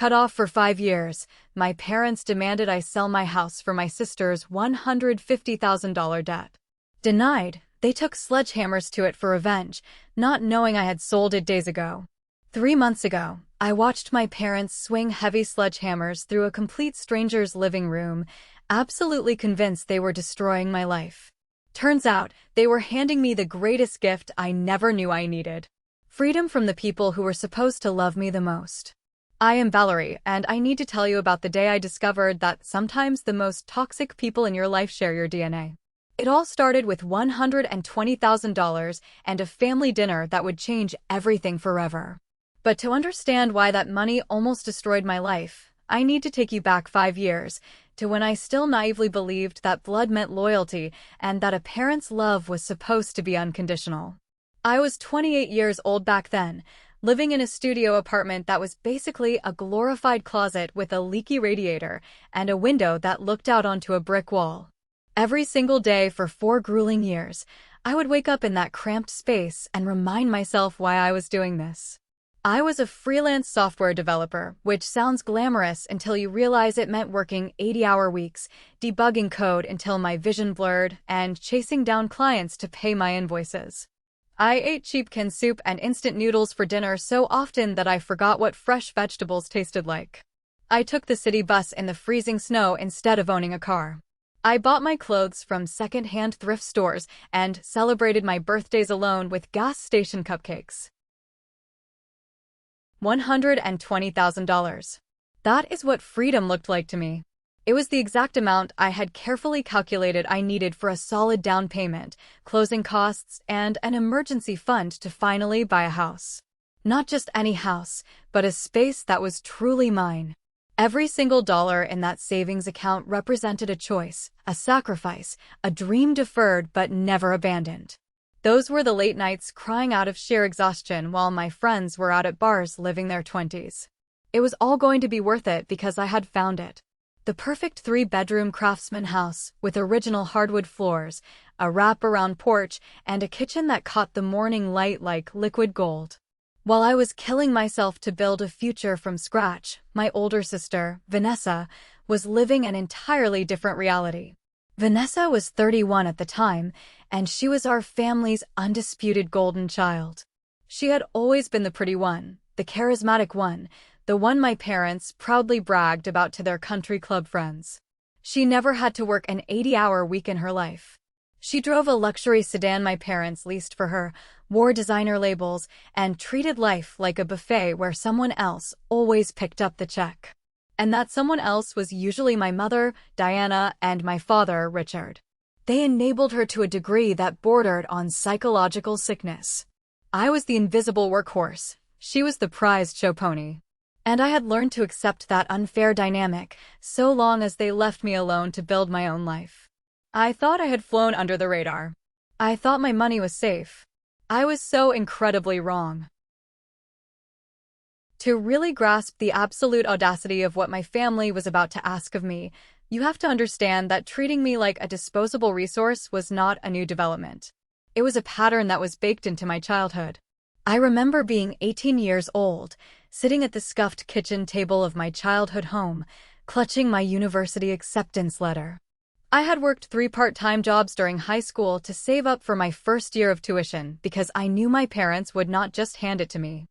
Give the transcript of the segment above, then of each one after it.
Cut off for 5 years. My parents demanded I sell my house for my sister's $150,000 debt. Denied. They took sledgehammers to it for revenge, not knowing I had sold it days ago. 3 months ago, I watched my parents swing heavy sledgehammers through a complete stranger's living room, absolutely convinced they were destroying my life. Turns out, they were handing me the greatest gift I never knew I needed. Freedom from the people who were supposed to love me the most. I am Valerie, and I need to tell you about the day I discovered that sometimes the most toxic people in your life share your DNA. It all started with $120,000 and a family dinner that would change everything forever. But to understand why that money almost destroyed my life, I need to take you back 5 years, to when I still naively believed that blood meant loyalty and that a parent's love was supposed to be unconditional. I was 28 years old back then, living in a studio apartment that was basically a glorified closet with a leaky radiator and a window that looked out onto a brick wall. Every single day for 4 grueling years, I would wake up in that cramped space and remind myself why I was doing this. I was a freelance software developer, which sounds glamorous until you realize it meant working 80-hour weeks, debugging code until my vision blurred, and chasing down clients to pay my invoices. I ate cheap canned soup and instant noodles for dinner so often that I forgot what fresh vegetables tasted like. I took the city bus in the freezing snow instead of owning a car. I bought my clothes from second-hand thrift stores and celebrated my birthdays alone with gas station cupcakes. $120,000. That is what freedom looked like to me. It was the exact amount I had carefully calculated I needed for a solid down payment, closing costs, and an emergency fund to finally buy a house. Not just any house, but a space that was truly mine. Every single dollar in that savings account represented a choice, a sacrifice, a dream deferred but never abandoned. Those were the late nights crying out of sheer exhaustion while my friends were out at bars living their 20s. It was all going to be worth it because I had found it. The perfect 3-bedroom craftsman house with original hardwood floors, a wrap-around porch, and a kitchen that caught the morning light like liquid gold. While I was killing myself to build a future from scratch, my older sister, Vanessa, was living an entirely different reality. Vanessa was 31 at the time, and she was our family's undisputed golden child. She had always been the pretty one, the charismatic one, the one my parents proudly bragged about to their country club friends. She never had to work an 80-hour week in her life. She drove a luxury sedan my parents leased for her, wore designer labels, and treated life like a buffet where someone else always picked up the check. And that someone else was usually my mother, Diana, and my father, Richard. They enabled her to a degree that bordered on psychological sickness. I was the invisible workhorse. She was the prized show pony. And I had learned to accept that unfair dynamic so long as they left me alone to build my own life. I thought I had flown under the radar. I thought my money was safe. I was so incredibly wrong. To really grasp the absolute audacity of what my family was about to ask of me, you have to understand that treating me like a disposable resource was not a new development. It was a pattern that was baked into my childhood. I remember being 18 years old, sitting at the scuffed kitchen table of my childhood home, clutching my university acceptance letter. I had worked 3 part-time jobs during high school to save up for my first year of tuition because I knew my parents would not just hand it to me.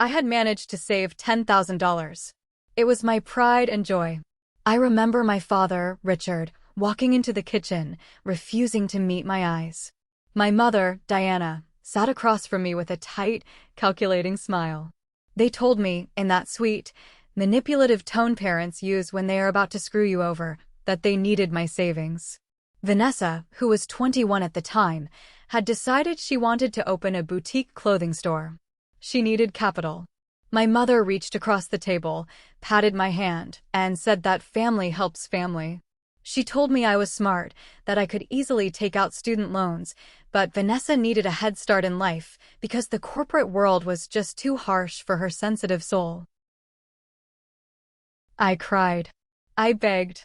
I had managed to save $10,000. It was my pride and joy. I remember my father, Richard, walking into the kitchen, refusing to meet my eyes. My mother, Diana, sat across from me with a tight, calculating smile. They told me, in that sweet, manipulative tone parents use when they are about to screw you over, that they needed my savings. Vanessa, who was 21 at the time, had decided she wanted to open a boutique clothing store. She needed capital. My mother reached across the table, patted my hand, and said that family helps family. She told me I was smart, that I could easily take out student loans, but Vanessa needed a head start in life because the corporate world was just too harsh for her sensitive soul. I cried. I begged.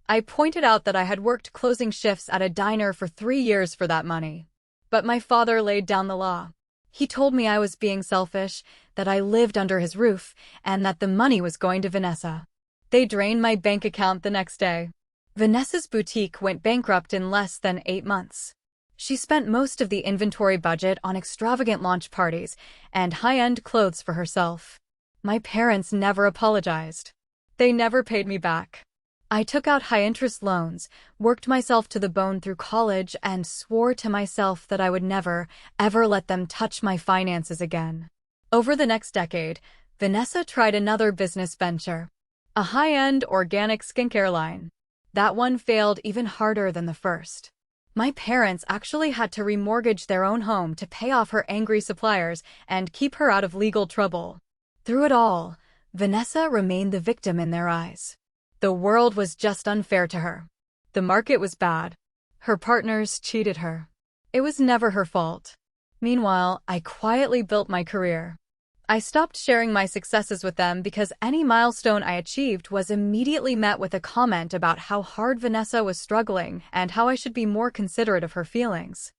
I pointed out that I had worked closing shifts at a diner for 3 years for that money. But my father laid down the law. He told me I was being selfish, that I lived under his roof, and that the money was going to Vanessa. They drained my bank account the next day. Vanessa's boutique went bankrupt in less than 8 months. She spent most of the inventory budget on extravagant launch parties and high-end clothes for herself. My parents never apologized. They never paid me back. I took out high-interest loans, worked myself to the bone through college, and swore to myself that I would never, ever let them touch my finances again. Over the next decade, Vanessa tried another business venture, a high-end organic skincare line. That one failed even harder than the first. My parents actually had to remortgage their own home to pay off her angry suppliers and keep her out of legal trouble. Through it all, Vanessa remained the victim in their eyes. The world was just unfair to her. The market was bad. Her partners cheated her. It was never her fault. Meanwhile, I quietly built my career. I stopped sharing my successes with them because any milestone I achieved was immediately met with a comment about how hard Vanessa was struggling and how I should be more considerate of her feelings.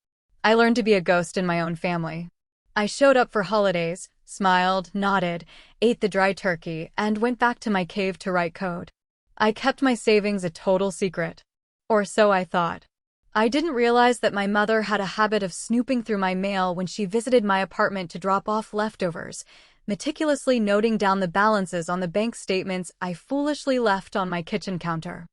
I learned to be a ghost in my own family. I showed up for holidays, smiled, nodded, ate the dry turkey, and went back to my cave to write code. I kept my savings a total secret. Or so I thought. I didn't realize that my mother had a habit of snooping through my mail when she visited my apartment to drop off leftovers, meticulously noting down the balances on the bank statements I foolishly left on my kitchen counter.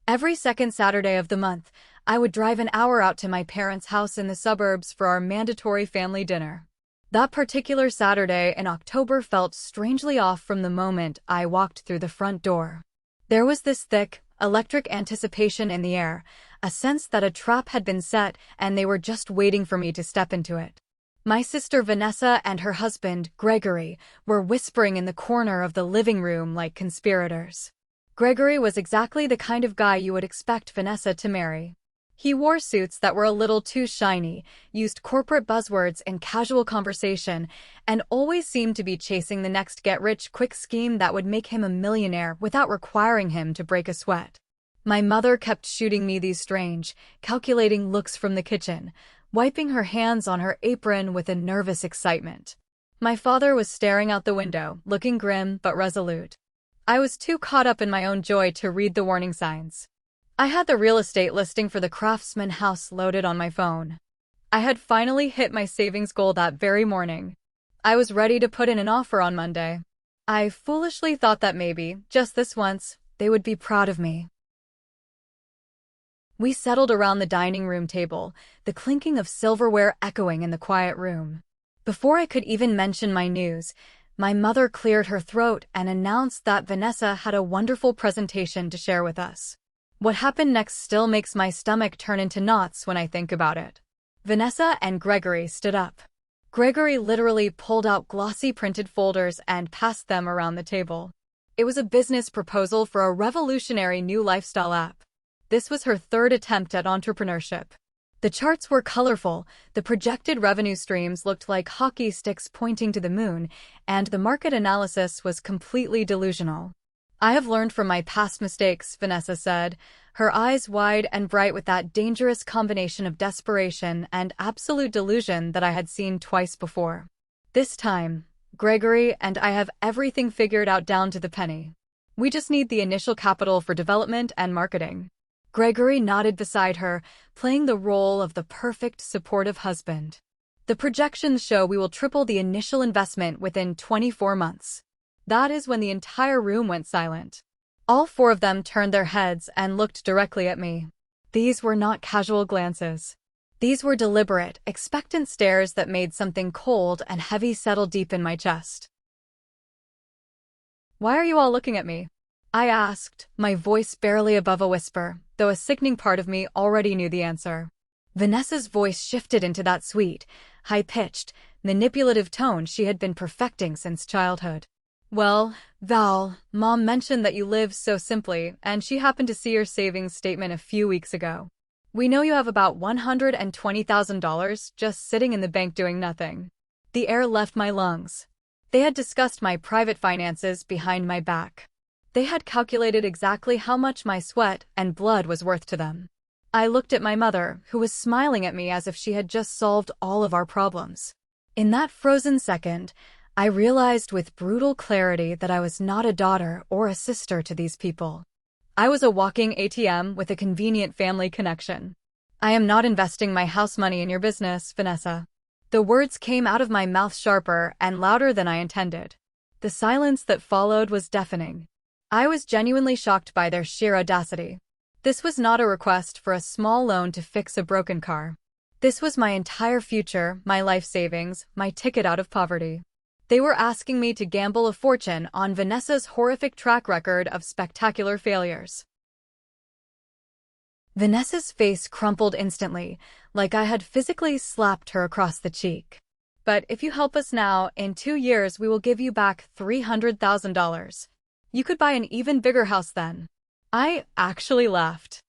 Every second Saturday of the month, I would drive an hour out to my parents' house in the suburbs for our mandatory family dinner. That particular Saturday in October felt strangely off from the moment I walked through the front door. There was this thick, electric anticipation in the air, a sense that a trap had been set and they were just waiting for me to step into it. My sister Vanessa and her husband, Gregory, were whispering in the corner of the living room like conspirators. Gregory was exactly the kind of guy you would expect Vanessa to marry. He wore suits that were a little too shiny, used corporate buzzwords in casual conversation, and always seemed to be chasing the next get-rich-quick scheme that would make him a millionaire without requiring him to break a sweat. My mother kept shooting me these strange, calculating looks from the kitchen, wiping her hands on her apron with a nervous excitement. My father was staring out the window, looking grim but resolute. I was too caught up in my own joy to read the warning signs. I had the real estate listing for the Craftsman house loaded on my phone. I had finally hit my savings goal that very morning. I was ready to put in an offer on Monday. I foolishly thought that maybe, just this once, they would be proud of me. We settled around the dining room table, the clinking of silverware echoing in the quiet room. Before I could even mention my news, my mother cleared her throat and announced that Vanessa had a wonderful presentation to share with us. What happened next still makes my stomach turn into knots when I think about it. Vanessa and Gregory stood up. Gregory literally pulled out glossy printed folders and passed them around the table. It was a business proposal for a revolutionary new lifestyle app. This was her third attempt at entrepreneurship. The charts were colorful, the projected revenue streams looked like hockey sticks pointing to the moon, and the market analysis was completely delusional. I have learned from my past mistakes, Vanessa said, her eyes wide and bright with that dangerous combination of desperation and absolute delusion that I had seen twice before. This time, Gregory and I have everything figured out down to the penny. We just need the initial capital for development and marketing. Gregory nodded beside her, playing the role of the perfect supportive husband. The projections show we will triple the initial investment within 24 months. That is when the entire room went silent. All four of them turned their heads and looked directly at me. These were not casual glances. These were deliberate, expectant stares that made something cold and heavy settle deep in my chest. "Why are you all looking at me?" I asked, my voice barely above a whisper, though a sickening part of me already knew the answer. Vanessa's voice shifted into that sweet, high-pitched, manipulative tone she had been perfecting since childhood. "Well, Val, Mom mentioned that you live so simply, and she happened to see your savings statement a few weeks ago. We know you have about $120,000 just sitting in the bank doing nothing." The air left my lungs. They had discussed my private finances behind my back. They had calculated exactly how much my sweat and blood was worth to them. I looked at my mother, who was smiling at me as if she had just solved all of our problems. In that frozen second, I realized with brutal clarity that I was not a daughter or a sister to these people. I was a walking ATM with a convenient family connection. I am not investing my house money in your business, Vanessa. The words came out of my mouth sharper and louder than I intended. The silence that followed was deafening. I was genuinely shocked by their sheer audacity. This was not a request for a small loan to fix a broken car. This was my entire future, my life savings, my ticket out of poverty. They were asking me to gamble a fortune on Vanessa's horrific track record of spectacular failures. Vanessa's face crumpled instantly, like I had physically slapped her across the cheek. But if you help us now, in 2 years we will give you back $300,000. You could buy an even bigger house then. I actually laughed.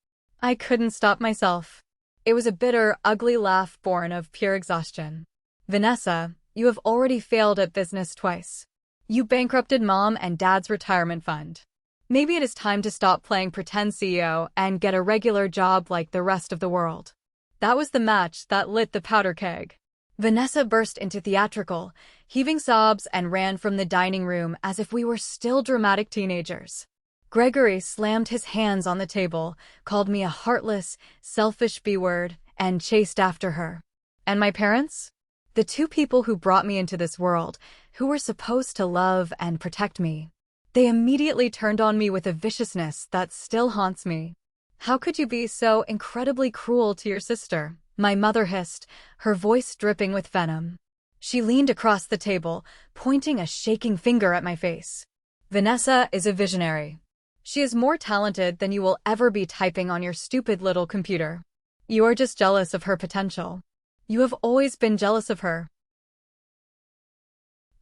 I couldn't stop myself. It was a bitter, ugly laugh born of pure exhaustion. Vanessa, you have already failed at business twice. You bankrupted Mom and Dad's retirement fund. Maybe it is time to stop playing pretend CEO and get a regular job like the rest of the world. That was the match that lit the powder keg. Vanessa burst into theatrical, heaving sobs and ran from the dining room as if we were still dramatic teenagers. Gregory slammed his hands on the table, called me a heartless, selfish B-word, and chased after her. And my parents? The 2 people who brought me into this world, who were supposed to love and protect me. They immediately turned on me with a viciousness that still haunts me. How could you be so incredibly cruel to your sister? My mother hissed, her voice dripping with venom. She leaned across the table, pointing a shaking finger at my face. Vanessa is a visionary. She is more talented than you will ever be typing on your stupid little computer. You are just jealous of her potential. You have always been jealous of her.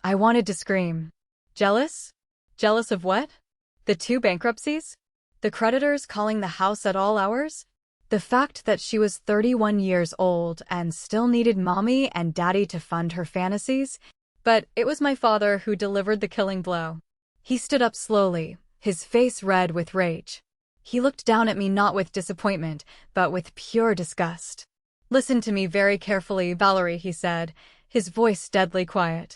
I wanted to scream. Jealous? Jealous of what? The 2 bankruptcies? The creditors calling the house at all hours? The fact that she was 31 years old and still needed Mommy and Daddy to fund her fantasies? But it was my father who delivered the killing blow. He stood up slowly, his face red with rage. He looked down at me not with disappointment, but with pure disgust. Listen to me very carefully, Valerie, he said, his voice deadly quiet.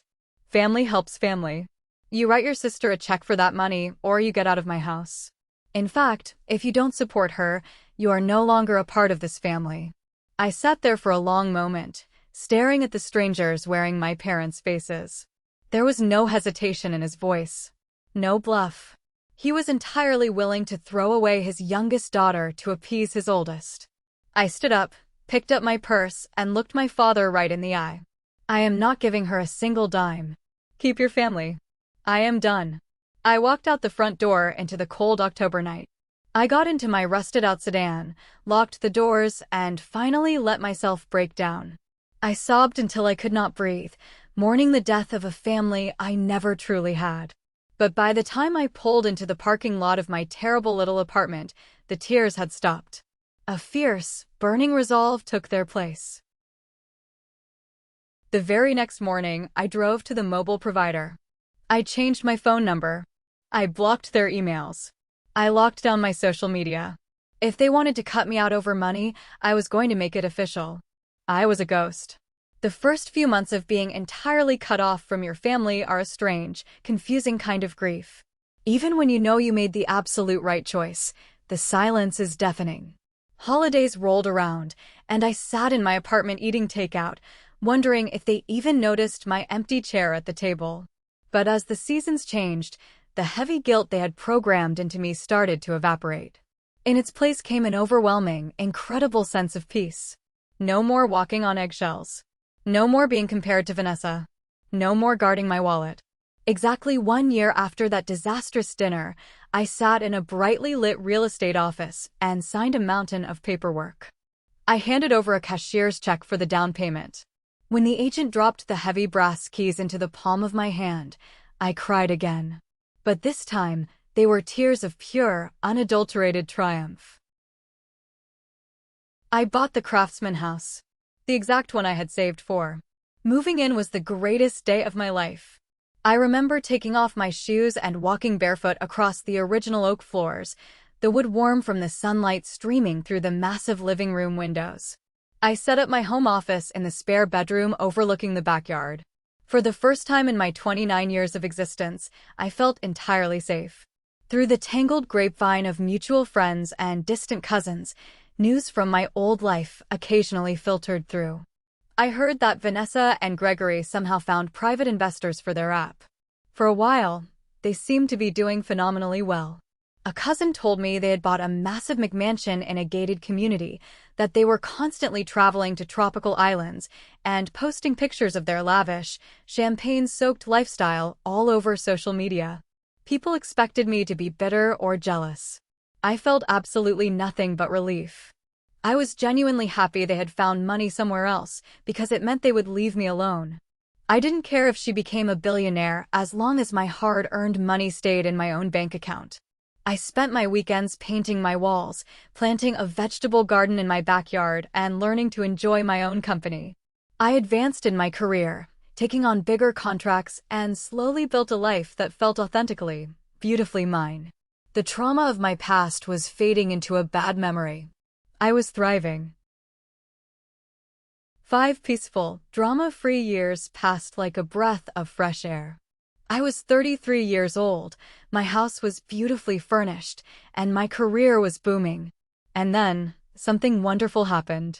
Family helps family. You write your sister a check for that money, or you get out of my house. In fact, if you don't support her, you are no longer a part of this family. I sat there for a long moment, staring at the strangers wearing my parents' faces. There was no hesitation in his voice. No bluff. He was entirely willing to throw away his youngest daughter to appease his oldest. I stood up, picked up my purse, and looked my father right in the eye. I am not giving her a single dime. Keep your family. I am done. I walked out the front door into the cold October night. I got into my rusted-out sedan, locked the doors, and finally let myself break down. I sobbed until I could not breathe, mourning the death of a family I never truly had. But by the time I pulled into the parking lot of my terrible little apartment, the tears had stopped. A fierce, burning resolve took their place. The very next morning, I drove to the mobile provider. I changed my phone number. I blocked their emails. I locked down my social media. If they wanted to cut me out over money, I was going to make it official. I was a ghost. The first few months of being entirely cut off from your family are a strange, confusing kind of grief. Even when you know you made the absolute right choice, the silence is deafening. Holidays rolled around, and I sat in my apartment eating takeout, wondering if they even noticed my empty chair at the table. But as the seasons changed, the heavy guilt they had programmed into me started to evaporate. In its place came an overwhelming, incredible sense of peace. No more walking on eggshells. No more being compared to Vanessa. No more guarding my wallet. Exactly 1 year after that disastrous dinner, I sat in a brightly lit real estate office and signed a mountain of paperwork. I handed over a cashier's check for the down payment. When the agent dropped the heavy brass keys into the palm of my hand, I cried again. But this time, they were tears of pure, unadulterated triumph. I bought the Craftsman house, the exact one I had saved for. Moving in was the greatest day of my life. I remember taking off my shoes and walking barefoot across the original oak floors, the wood warm from the sunlight streaming through the massive living room windows. I set up my home office in the spare bedroom overlooking the backyard. For the first time in my 29 years of existence, I felt entirely safe. Through the tangled grapevine of mutual friends and distant cousins, news from my old life occasionally filtered through. I heard that Vanessa and Gregory somehow found private investors for their app. For a while, they seemed to be doing phenomenally well. A cousin told me they had bought a massive McMansion in a gated community, that they were constantly traveling to tropical islands and posting pictures of their lavish, champagne-soaked lifestyle all over social media. People expected me to be bitter or jealous. I felt absolutely nothing but relief. I was genuinely happy they had found money somewhere else, because it meant they would leave me alone. I didn't care if she became a billionaire as long as my hard-earned money stayed in my own bank account. I spent my weekends painting my walls, planting a vegetable garden in my backyard, and learning to enjoy my own company. I advanced in my career, taking on bigger contracts, and slowly built a life that felt authentically, beautifully mine. The trauma of my past was fading into a bad memory. I was thriving. 5 peaceful, drama-free years passed like a breath of fresh air. I was 33 years old, my house was beautifully furnished, and my career was booming. And then, something wonderful happened.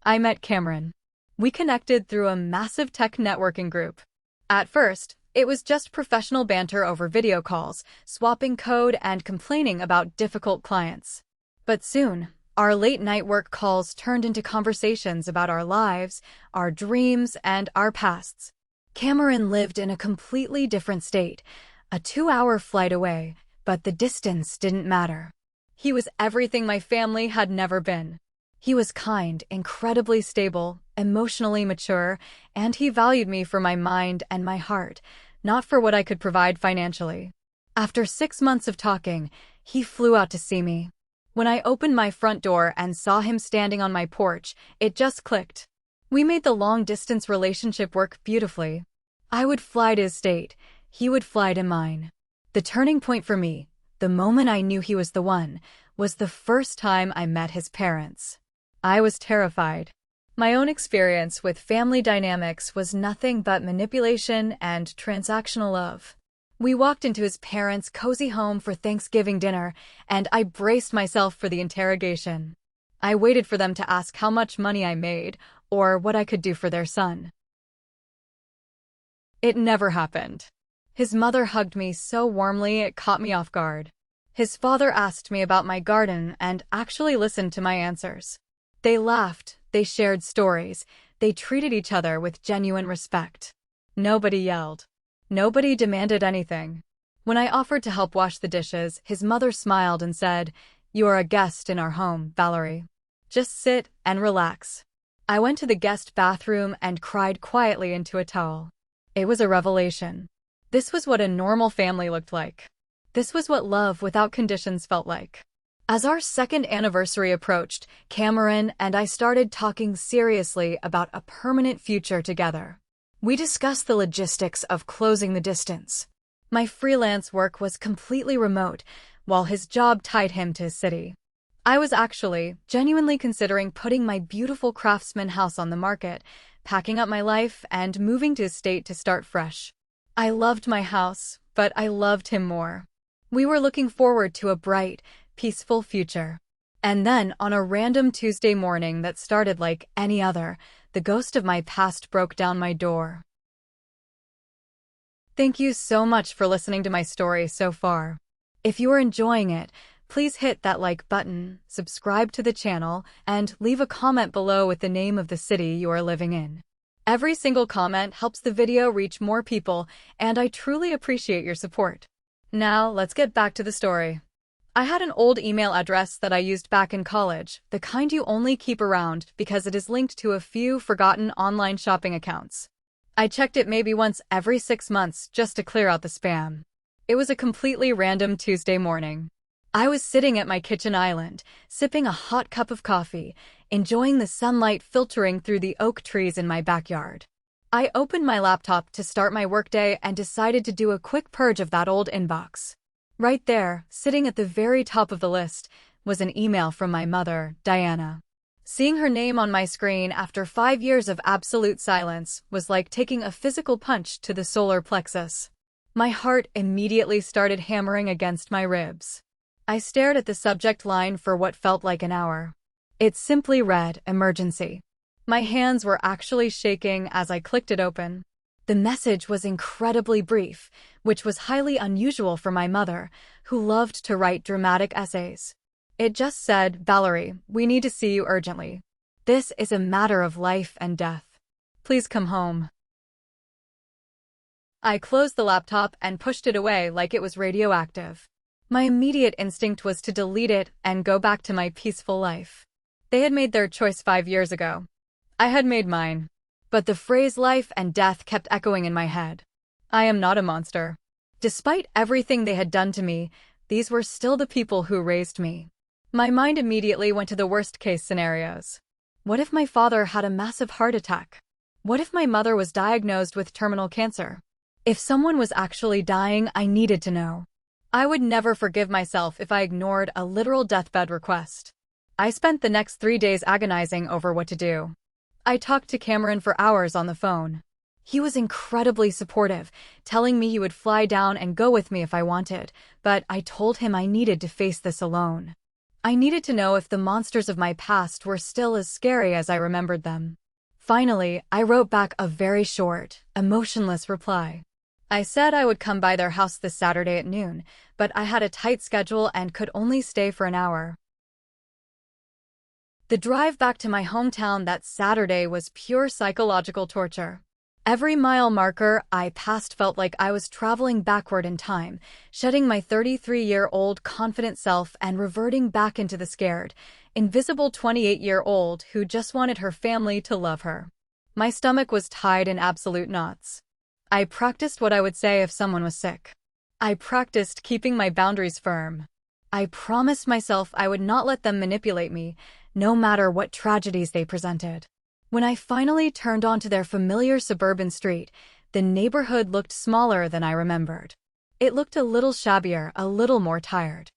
I met Cameron. We connected through a massive tech networking group. At first, it was just professional banter over video calls, swapping code and complaining about difficult clients. But soon, our late-night work calls turned into conversations about our lives, our dreams, and our pasts. Cameron lived in a completely different state, a 2-hour flight away, but the distance didn't matter. He was everything my family had never been. He was kind, incredibly stable, emotionally mature, and he valued me for my mind and my heart, not for what I could provide financially. After 6 months of talking, he flew out to see me. When I opened my front door and saw him standing on my porch, it just clicked. We made the long-distance relationship work beautifully. I would fly to his state, he would fly to mine. The turning point for me, the moment I knew he was the one, was the first time I met his parents. I was terrified. My own experience with family dynamics was nothing but manipulation and transactional love. We walked into his parents' cozy home for Thanksgiving dinner, and I braced myself for the interrogation. I waited for them to ask how much money I made, or what I could do for their son. It never happened. His mother hugged me so warmly it caught me off guard. His father asked me about my garden and actually listened to my answers. They laughed, they shared stories, they treated each other with genuine respect. Nobody yelled. Nobody demanded anything. When I offered to help wash the dishes, his mother smiled and said, "You are a guest in our home, Valerie. Just sit and relax." I went to the guest bathroom and cried quietly into a towel. It was a revelation. This was what a normal family looked like. This was what love without conditions felt like. As our second anniversary approached, Cameron and I started talking seriously about a permanent future together. We discussed the logistics of closing the distance. My freelance work was completely remote, while his job tied him to his city. I was actually genuinely considering putting my beautiful craftsman house on the market, packing up my life, and moving to a state to start fresh. I loved my house, but I loved him more. We were looking forward to a bright, peaceful future. And then, on a random Tuesday morning that started like any other, the ghost of my past broke down my door. Thank you so much for listening to my story so far. If you are enjoying it, please hit that like button, subscribe to the channel, and leave a comment below with the name of the city you are living in. Every single comment helps the video reach more people, and I truly appreciate your support. Now, let's get back to the story. I had an old email address that I used back in college, the kind you only keep around because it is linked to a few forgotten online shopping accounts. I checked it maybe once every 6 months just to clear out the spam. It was a completely random Tuesday morning. I was sitting at my kitchen island, sipping a hot cup of coffee, enjoying the sunlight filtering through the oak trees in my backyard. I opened my laptop to start my workday and decided to do a quick purge of that old inbox. Right there, sitting at the very top of the list, was an email from my mother, Diana. Seeing her name on my screen after 5 years of absolute silence was like taking a physical punch to the solar plexus. My heart immediately started hammering against my ribs. I stared at the subject line for what felt like an hour. It simply read, "Emergency." My hands were actually shaking as I clicked it open. The message was incredibly brief, which was highly unusual for my mother, who loved to write dramatic essays. It just said, "Valerie, we need to see you urgently. This is a matter of life and death. Please come home." I closed the laptop and pushed it away like it was radioactive. My immediate instinct was to delete it and go back to my peaceful life. They had made their choice 5 years ago. I had made mine. But the phrase life and death kept echoing in my head. I am not a monster. Despite everything they had done to me, these were still the people who raised me. My mind immediately went to the worst-case scenarios. What if my father had a massive heart attack? What if my mother was diagnosed with terminal cancer? If someone was actually dying, I needed to know. I would never forgive myself if I ignored a literal deathbed request. I spent the next 3 days agonizing over what to do. I talked to Cameron for hours on the phone. He was incredibly supportive, telling me he would fly down and go with me if I wanted, but I told him I needed to face this alone. I needed to know if the monsters of my past were still as scary as I remembered them. Finally, I wrote back a very short, emotionless reply. I said I would come by their house this Saturday at noon, but I had a tight schedule and could only stay for an hour. The drive back to my hometown that Saturday was pure psychological torture. Every mile marker I passed felt like I was traveling backward in time, shedding my 33-year-old confident self and reverting back into the scared, invisible 28-year-old who just wanted her family to love her. My stomach was tied in absolute knots. I practiced what I would say if someone was sick. I practiced keeping my boundaries firm. I promised myself I would not let them manipulate me, no matter what tragedies they presented. When I finally turned onto their familiar suburban street, the neighborhood looked smaller than I remembered. It looked a little shabbier, a little more tired.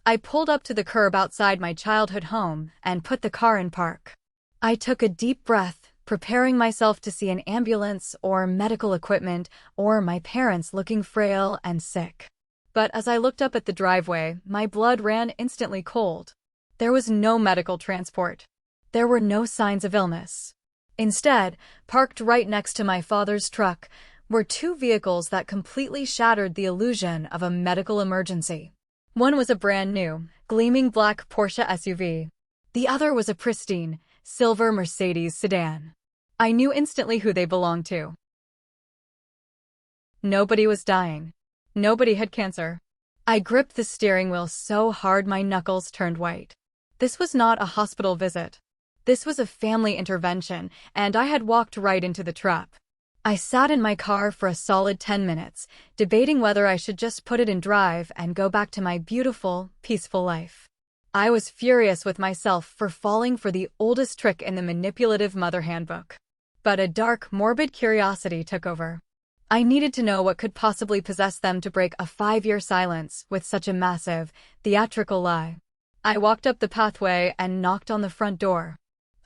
I pulled up to the curb outside my childhood home and put the car in park. I took a deep breath, preparing myself to see an ambulance or medical equipment or my parents looking frail and sick. But as I looked up at the driveway, my blood ran instantly cold. There was no medical transport. There were no signs of illness. Instead, parked right next to my father's truck, were 2 vehicles that completely shattered the illusion of a medical emergency. One was a brand new, gleaming black Porsche SUV. The other was a pristine, silver Mercedes sedan. I knew instantly who they belonged to. Nobody was dying. Nobody had cancer. I gripped the steering wheel so hard my knuckles turned white. This was not a hospital visit. This was a family intervention, and I had walked right into the trap. I sat in my car for a solid 10 minutes, debating whether I should just put it in drive and go back to my beautiful, peaceful life. I was furious with myself for falling for the oldest trick in the manipulative mother handbook. But a dark, morbid curiosity took over. I needed to know what could possibly possess them to break a 5-year silence with such a massive, theatrical lie. I walked up the pathway and knocked on the front door.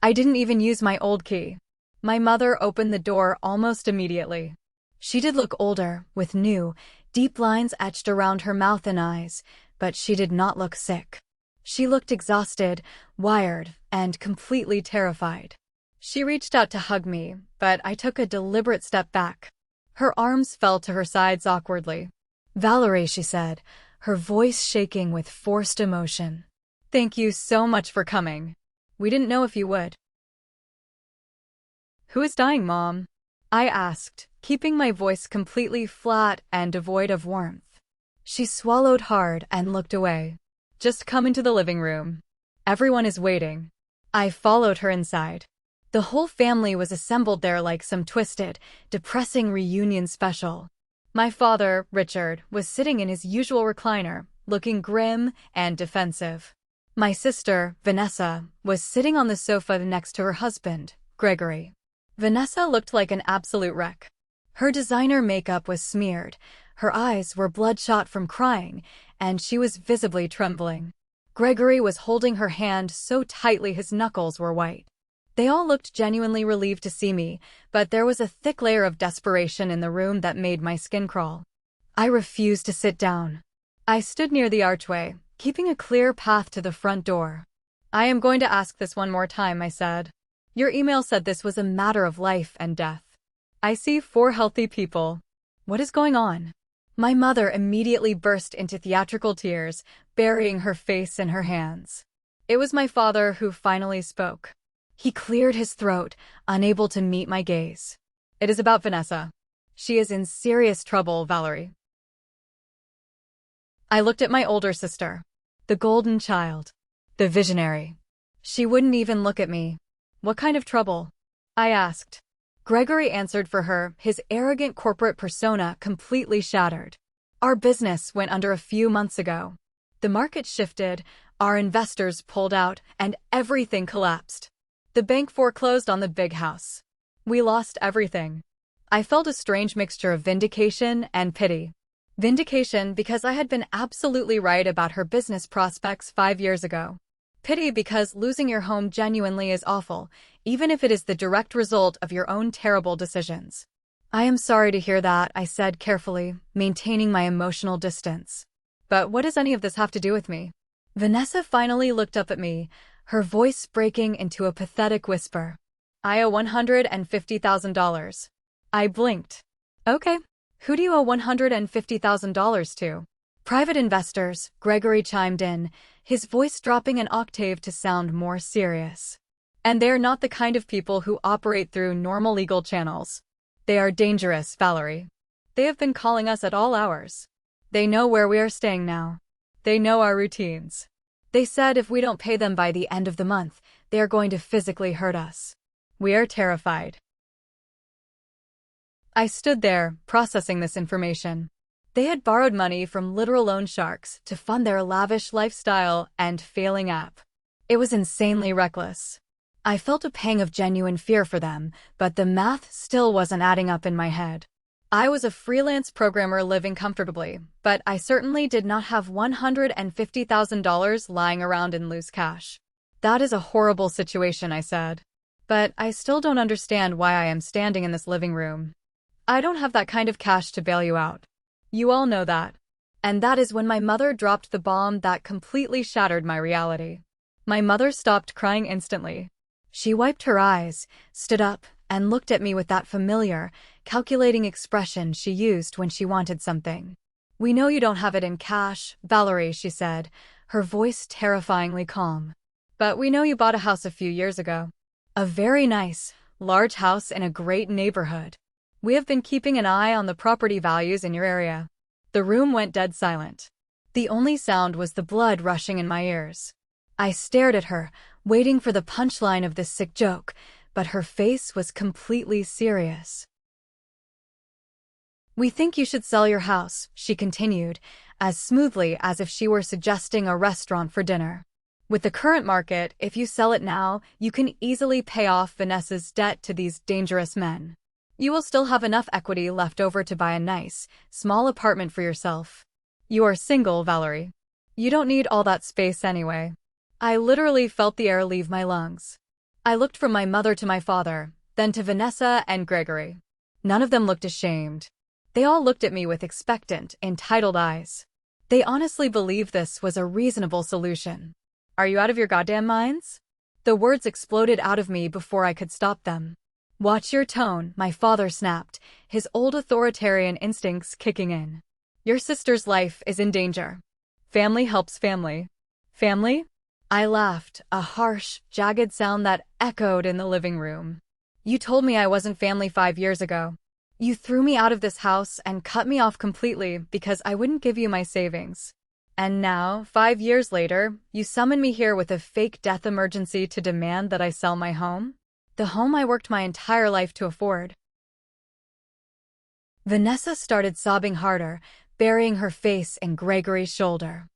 I didn't even use my old key. My mother opened the door almost immediately. She did look older, with new, deep lines etched around her mouth and eyes, but she did not look sick. She looked exhausted, wired, and completely terrified. She reached out to hug me, but I took a deliberate step back. Her arms fell to her sides awkwardly. "Valerie," she said, her voice shaking with forced emotion. "Thank you so much for coming. We didn't know if you would." "Who is dying, Mom?" I asked, keeping my voice completely flat and devoid of warmth. She swallowed hard and looked away. "Just come into the living room. Everyone is waiting." I followed her inside. The whole family was assembled there like some twisted, depressing reunion special. My father, Richard, was sitting in his usual recliner, looking grim and defensive. My sister, Vanessa, was sitting on the sofa next to her husband, Gregory. Vanessa looked like an absolute wreck. Her designer makeup was smeared, Her eyes were bloodshot from crying, and she was visibly trembling. Gregory was holding her hand so tightly his knuckles were white. They all looked genuinely relieved to see me, but there was a thick layer of desperation in the room that made my skin crawl. I refused to sit down. I stood near the archway, keeping a clear path to the front door. "I am going to ask this one more time," I said. "Your email said this was a matter of life and death. I see 4 healthy people. What is going on?" My mother immediately burst into theatrical tears, burying her face in her hands. It was my father who finally spoke. He cleared his throat, unable to meet my gaze. "It is about Vanessa. She is in serious trouble, Valerie." I looked at my older sister, the golden child, the visionary. She wouldn't even look at me. "What kind of trouble?" I asked. Gregory answered for her, his arrogant corporate persona completely shattered. "Our business went under a few months ago. The market shifted, our investors pulled out, and everything collapsed. The bank foreclosed on the big house. We lost everything." I felt a strange mixture of vindication and pity. Vindication because I had been absolutely right about her business prospects 5 years ago. Pity because losing your home genuinely is awful, even if it is the direct result of your own terrible decisions. "I am sorry to hear that," I said carefully, maintaining my emotional distance. "But what does any of this have to do with me?" Vanessa finally looked up at me, her voice breaking into a pathetic whisper. "I owe $150,000. I blinked. "Okay. Who do you owe $150,000 to?" "Private investors," Gregory chimed in, his voice dropping an octave to sound more serious. "And they're not the kind of people who operate through normal legal channels. They are dangerous, Valerie. They have been calling us at all hours. They know where we are staying now. They know our routines. They said if we don't pay them by the end of the month, they are going to physically hurt us. We are terrified." I stood there, processing this information. They had borrowed money from literal loan sharks to fund their lavish lifestyle and failing app. It was insanely reckless. I felt a pang of genuine fear for them, but the math still wasn't adding up in my head. I was a freelance programmer living comfortably, but I certainly did not have $150,000 lying around in loose cash. "That is a horrible situation," I said. "But I still don't understand why I am standing in this living room. I don't have that kind of cash to bail you out. You all know that." And that is when my mother dropped the bomb that completely shattered my reality. My mother stopped crying instantly. She wiped her eyes, stood up, and looked at me with that familiar, calculating expression she used when she wanted something. "We know you don't have it in cash, Valerie," she said, her voice terrifyingly calm. "But we know you bought a house a few years ago. A very nice, large house in a great neighborhood. We have been keeping an eye on the property values in your area." The room went dead silent. The only sound was the blood rushing in my ears. I stared at her, waiting for the punchline of this sick joke, but her face was completely serious. "We think you should sell your house," she continued, as smoothly as if she were suggesting a restaurant for dinner. "With the current market, if you sell it now, you can easily pay off Vanessa's debt to these dangerous men. You will still have enough equity left over to buy a nice, small apartment for yourself. You are single, Valerie. You don't need all that space anyway." I literally felt the air leave my lungs. I looked from my mother to my father, then to Vanessa and Gregory. None of them looked ashamed. They all looked at me with expectant, entitled eyes. They honestly believed this was a reasonable solution. "Are you out of your goddamn minds?" The words exploded out of me before I could stop them. "Watch your tone," my father snapped, his old authoritarian instincts kicking in. "Your sister's life is in danger. Family helps family." "Family?" I laughed, a harsh, jagged sound that echoed in the living room. "You told me I wasn't family 5 years ago. You threw me out of this house and cut me off completely because I wouldn't give you my savings. And now, 5 years later, you summon me here with a fake death emergency to demand that I sell my home? The home I worked my entire life to afford." Vanessa started sobbing harder, burying her face in Gregory's shoulder.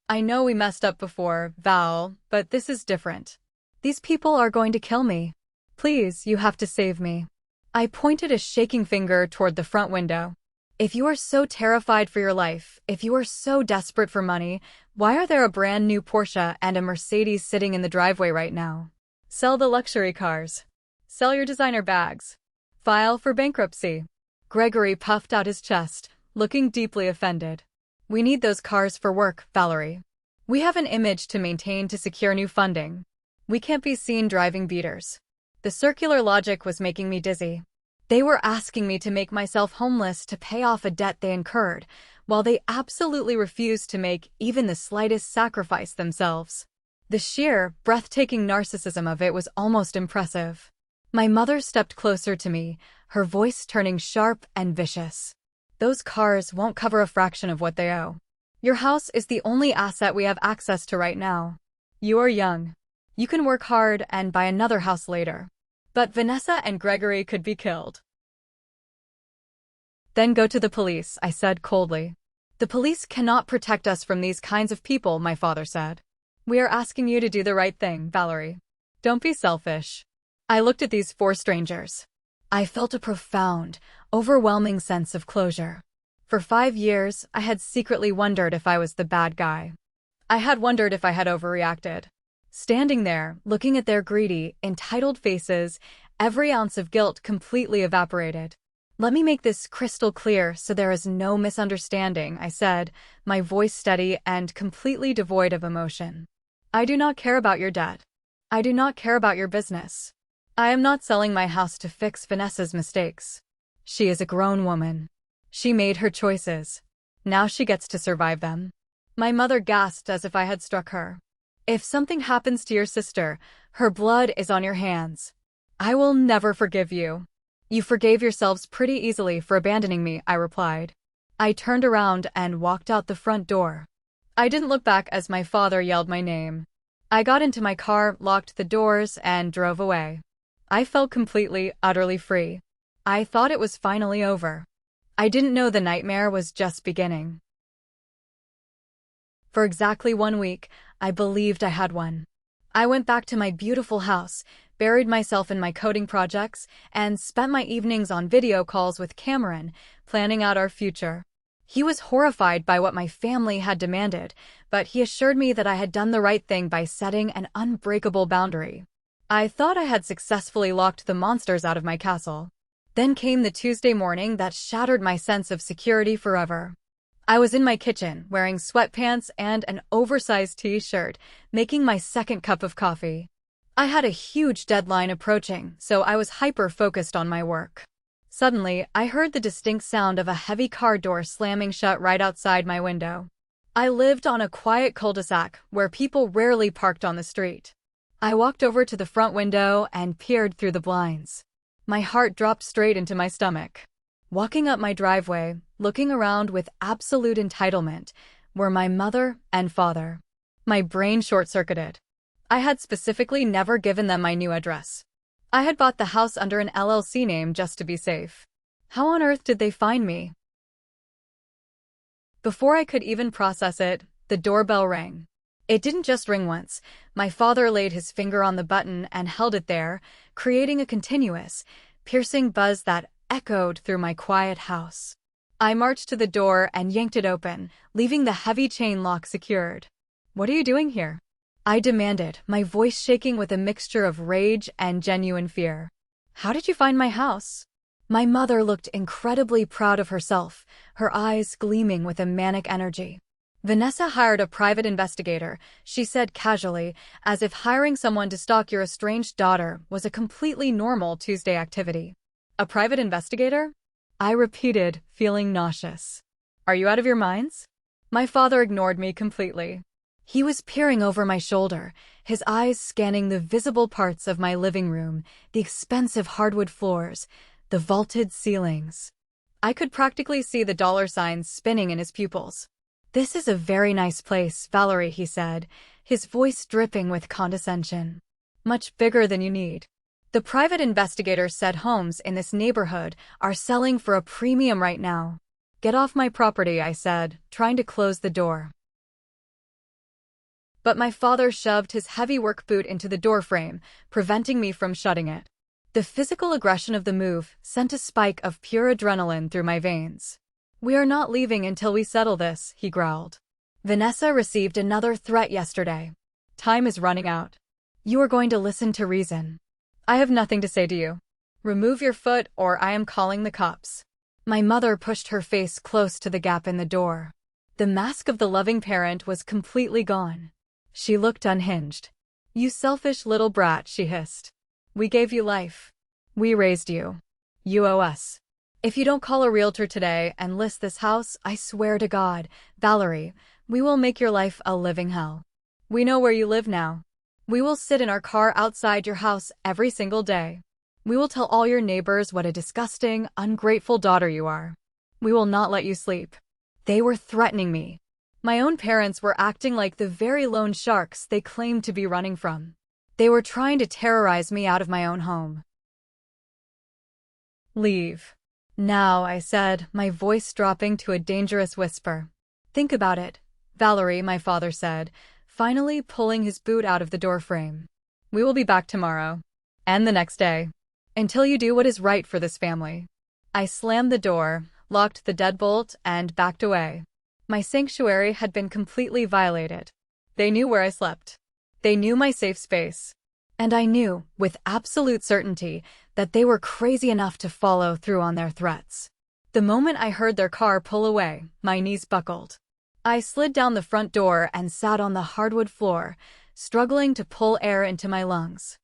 "I know we messed up before, Val, but this is different. These people are going to kill me. Please, you have to save me." I pointed a shaking finger toward the front window. If you are so terrified for your life, if you are so desperate for money, why are there a brand new Porsche and a Mercedes sitting in the driveway right now? Sell the luxury cars. Sell your designer bags. File for bankruptcy. Gregory puffed out his chest, looking deeply offended. We need those cars for work, Valerie. We have an image to maintain to secure new funding. We can't be seen driving beaters. The circular logic was making me dizzy. They were asking me to make myself homeless to pay off a debt they incurred, while they absolutely refused to make even the slightest sacrifice themselves. The sheer, breathtaking narcissism of it was almost impressive. My mother stepped closer to me, her voice turning sharp and vicious. Those cars won't cover a fraction of what they owe. Your house is the only asset we have access to right now. You are young. You can work hard and buy another house later. But Vanessa and Gregory could be killed. Then go to the police, I said coldly. The police cannot protect us from these kinds of people, my father said. We are asking you to do the right thing, Valerie. Don't be selfish. I looked at these four strangers. I felt a profound, overwhelming sense of closure. For 5 years, I had secretly wondered if I was the bad guy. I had wondered if I had overreacted. Standing there, looking at their greedy, entitled faces, every ounce of guilt completely evaporated. Let me make this crystal clear so there is no misunderstanding, I said, my voice steady and completely devoid of emotion. I do not care about your debt. I do not care about your business. I am not selling my house to fix Vanessa's mistakes. She is a grown woman. She made her choices. Now she gets to survive them. My mother gasped as if I had struck her. If something happens to your sister, her blood is on your hands. I will never forgive you. You forgave yourselves pretty easily for abandoning me, I replied. I turned around and walked out the front door. I didn't look back as my father yelled my name. I got into my car, locked the doors, and drove away. I felt completely, utterly free. I thought it was finally over. I didn't know the nightmare was just beginning. For exactly 1 week, I believed I had won. I went back to my beautiful house, buried myself in my coding projects, and spent my evenings on video calls with Cameron, planning out our future. He was horrified by what my family had demanded, but he assured me that I had done the right thing by setting an unbreakable boundary. I thought I had successfully locked the monsters out of my castle. Then came the Tuesday morning that shattered my sense of security forever. I was in my kitchen, wearing sweatpants and an oversized t-shirt, making my second cup of coffee. I had a huge deadline approaching, so I was hyper-focused on my work. Suddenly, I heard the distinct sound of a heavy car door slamming shut right outside my window. I lived on a quiet cul-de-sac where people rarely parked on the street. I walked over to the front window and peered through the blinds. My heart dropped straight into my stomach. Walking up my driveway, looking around with absolute entitlement, were my mother and father. My brain short-circuited. I had specifically never given them my new address. I had bought the house under an LLC name just to be safe. How on earth did they find me? Before I could even process it, the doorbell rang. It didn't just ring once. My father laid his finger on the button and held it there, creating a continuous, piercing buzz that echoed through my quiet house. I marched to the door and yanked it open, leaving the heavy chain lock secured. "What are you doing here?" I demanded, my voice shaking with a mixture of rage and genuine fear. "How did you find my house?" My mother looked incredibly proud of herself, her eyes gleaming with a manic energy. "Vanessa hired a private investigator," she said casually, as if hiring someone to stalk your estranged daughter was a completely normal Tuesday activity. "A private investigator?" I repeated, feeling nauseous. "Are you out of your minds?" My father ignored me completely. He was peering over my shoulder, his eyes scanning the visible parts of my living room, the expensive hardwood floors, the vaulted ceilings. I could practically see the dollar signs spinning in his pupils. "This is a very nice place, Valerie," he said, his voice dripping with condescension. "Much bigger than you need. The private investigator said homes in this neighborhood are selling for a premium right now." "Get off my property," I said, trying to close the door. But my father shoved his heavy work boot into the doorframe, preventing me from shutting it. The physical aggression of the move sent a spike of pure adrenaline through my veins. We are not leaving until we settle this, he growled. Vanessa received another threat yesterday. Time is running out. You are going to listen to reason. I have nothing to say to you. Remove your foot or I am calling the cops. My mother pushed her face close to the gap in the door. The mask of the loving parent was completely gone. She looked unhinged. You selfish little brat, she hissed. We gave you life. We raised you. You owe us. If you don't call a realtor today and list this house, I swear to God, Valerie, we will make your life a living hell. We know where you live now. We will sit in our car outside your house every single day. We will tell all your neighbors what a disgusting, ungrateful daughter you are. We will not let you sleep. They were threatening me. My own parents were acting like the very loan sharks they claimed to be running from. They were trying to terrorize me out of my own home. Leave. Now, I said, my voice dropping to a dangerous whisper. Think about it, Valerie, my father said, finally pulling his boot out of the doorframe. We will be back tomorrow. And the next day. Until you do what is right for this family. I slammed the door, locked the deadbolt, and backed away. My sanctuary had been completely violated. They knew where I slept. They knew my safe space. And I knew, with absolute certainty, that they were crazy enough to follow through on their threats. The moment I heard their car pull away, my knees buckled. I slid down the front door and sat on the hardwood floor, struggling to pull air into my lungs.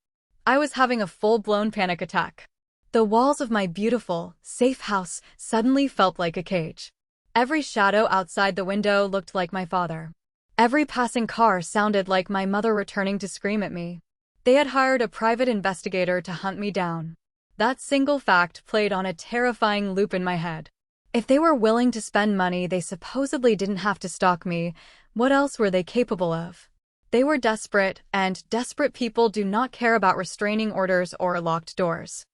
I was having a full-blown panic attack. The walls of my beautiful, safe house suddenly felt like a cage. Every shadow outside the window looked like my father. Every passing car sounded like my mother returning to scream at me. They had hired a private investigator to hunt me down. That single fact played on a terrifying loop in my head. If they were willing to spend money they supposedly didn't have to stalk me, what else were they capable of? They were desperate, and desperate people do not care about restraining orders or locked doors.